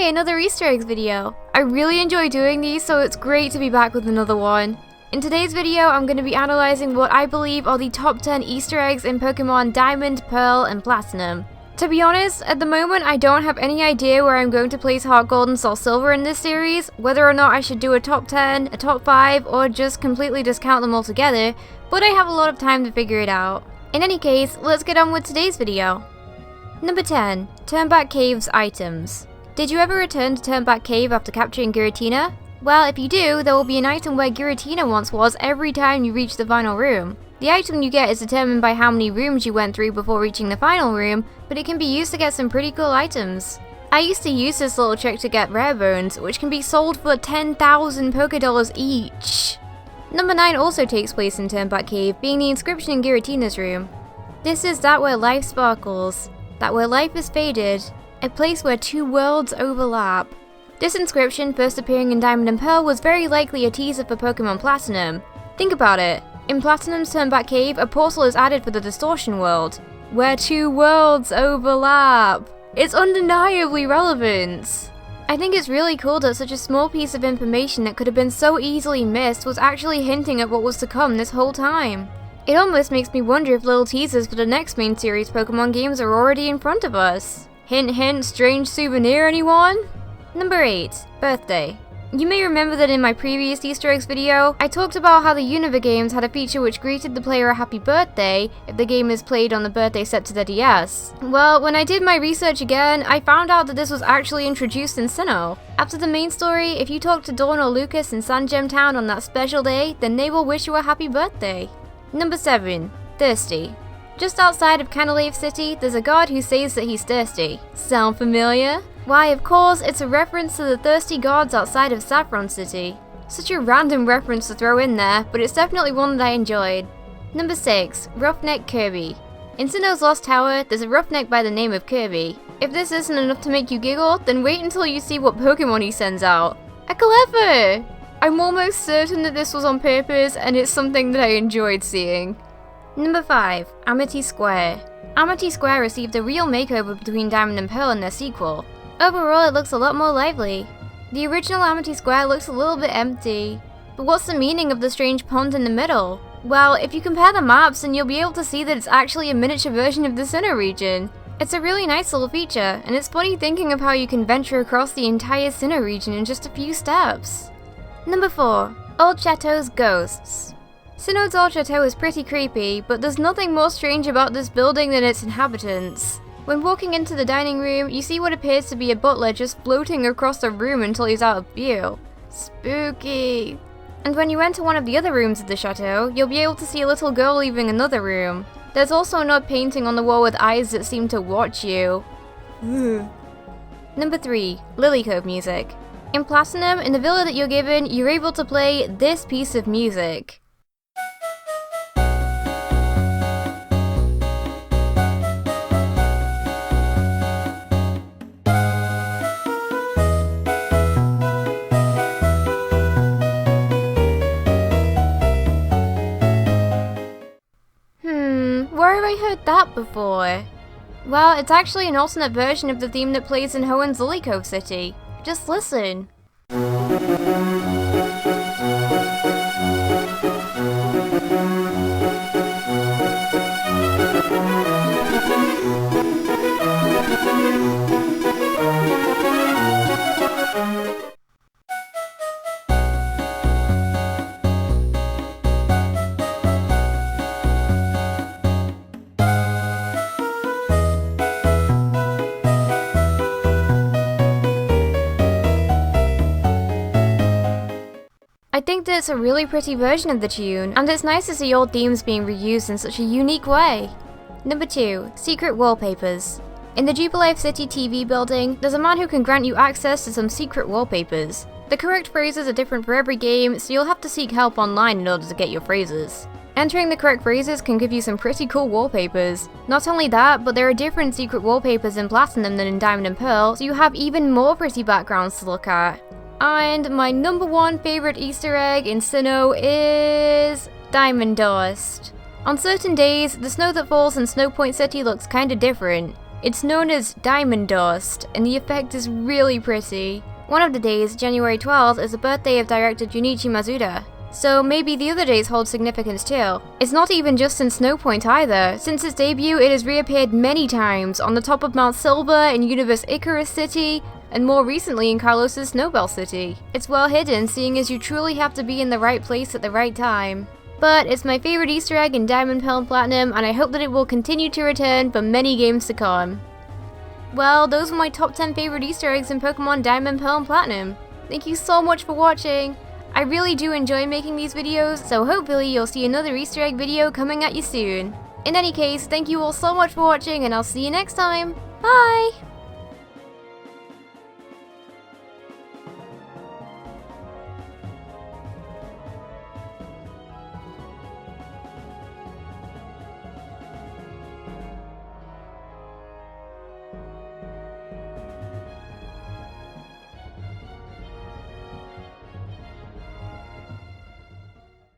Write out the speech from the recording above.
Hey, another Easter eggs video. I really enjoy doing these, so it's great to be back with another one. In today's video, I'm going to be analysing what I believe are the top 10 Easter eggs in Pokemon Diamond, Pearl, and Platinum. To be honest, at the moment I don't have any idea where I'm going to place Heart Gold and Soul Silver in this series, whether or not I should do a top 10, a top 5, or just completely discount them altogether, but I have a lot of time to figure it out. In any case, let's get on with today's video. Number 10. Turnback Cave's items. Did you ever return to Turnback Cave after capturing Giratina? Well, if you do, there will be an item where Giratina once was every time you reach the final room. The item you get is determined by how many rooms you went through before reaching the final room, but it can be used to get some pretty cool items. I used to use this little trick to get rare bones, which can be sold for 10,000 Pokédollars each. Number 9 also takes place in Turnback Cave, being the inscription in Giratina's room. This is that where life sparkles, that where life is faded, a place where two worlds overlap. This inscription, first appearing in Diamond and Pearl, was very likely a teaser for Pokemon Platinum. Think about it. In Platinum's Turnback Cave, a portal is added for the Distortion World, where two worlds overlap. It's undeniably relevant. I think it's really cool that such a small piece of information that could have been so easily missed was actually hinting at what was to come this whole time. It almost makes me wonder if little teasers for the next main series Pokemon games are already in front of us. Hint hint, strange souvenir, anyone? Number 8. Birthday. You may remember that in my previous Easter eggs video, I talked about how the Unova games had a feature which greeted the player a happy birthday if the game is played on the birthday set to the DS. Well, when I did my research again, I found out that this was actually introduced in Sinnoh. After the main story, if you talk to Dawn or Lucas in Sandgem Town on that special day, then they will wish you a happy birthday. Number 7. Thirsty. Just outside of Canalave City, there's a guard who says that he's thirsty. Sound familiar? Why, of course, it's a reference to the thirsty gods outside of Saffron City. Such a random reference to throw in there, but it's definitely one that I enjoyed. Number 6. Roughneck Kirby. In Sinnoh's Lost Tower, there's a roughneck by the name of Kirby. If this isn't enough to make you giggle, then wait until you see what Pokemon he sends out. A Clefairy! I'm almost certain that this was on purpose, and it's something that I enjoyed seeing. Number 5. Amity Square. Amity Square received a real makeover between Diamond and Pearl in their sequel. Overall, it looks a lot more lively. The original Amity Square looks a little bit empty. But what's the meaning of the strange pond in the middle? Well, if you compare the maps, then you'll be able to see that it's actually a miniature version of the Sinnoh region. It's a really nice little feature, and it's funny thinking of how you can venture across the entire Sinnoh region in just a few steps. Number 4. Old Chato's Ghosts. Sinnoh's Old Chateau is pretty creepy, but there's nothing more strange about this building than its inhabitants. When walking into the dining room, you see what appears to be a butler just floating across the room until he's out of view. Spooky. And when you enter one of the other rooms of the chateau, you'll be able to see a little girl leaving another room. There's also an odd painting on the wall with eyes that seem to watch you. Number 3. Lily Cove music. In Platinum, in the villa that you're given, you're able to play this piece of music. Where have I heard that before? Well, it's actually an alternate version of the theme that plays in Hoenn's Lily Cove City. Just listen. I think that it's a really pretty version of the tune, and it's nice to see old themes being reused in such a unique way. Number 2. Secret Wallpapers. In the Jubilife City TV building, there's a man who can grant you access to some secret wallpapers. The correct phrases are different for every game, so you'll have to seek help online in order to get your phrases. Entering the correct phrases can give you some pretty cool wallpapers. Not only that, but there are different secret wallpapers in Platinum than in Diamond and Pearl, so you have even more pretty backgrounds to look at. And my number 1 favorite Easter egg in Sinnoh is Diamond Dust. On certain days, the snow that falls in Snow Point City looks kinda different. It's known as Diamond Dust, and the effect is really pretty. One of the days, January 12th, is the birthday of director Junichi Masuda, so maybe the other days hold significance too. It's not even just in Snowpoint either. Since its debut, it has reappeared many times, on the top of Mount Silver, in Universe Icarus City, and more recently in Carlos's Snowbell City. It's well hidden, seeing as you truly have to be in the right place at the right time. But it's my favorite Easter egg in Diamond, Pearl, and Platinum, and I hope that it will continue to return for many games to come. Well, those were my top 10 favorite Easter eggs in Pokemon Diamond, Pearl, and Platinum. Thank you so much for watching. I really do enjoy making these videos, so hopefully you'll see another Easter egg video coming at you soon. In any case, thank you all so much for watching, and I'll see you next time. Bye!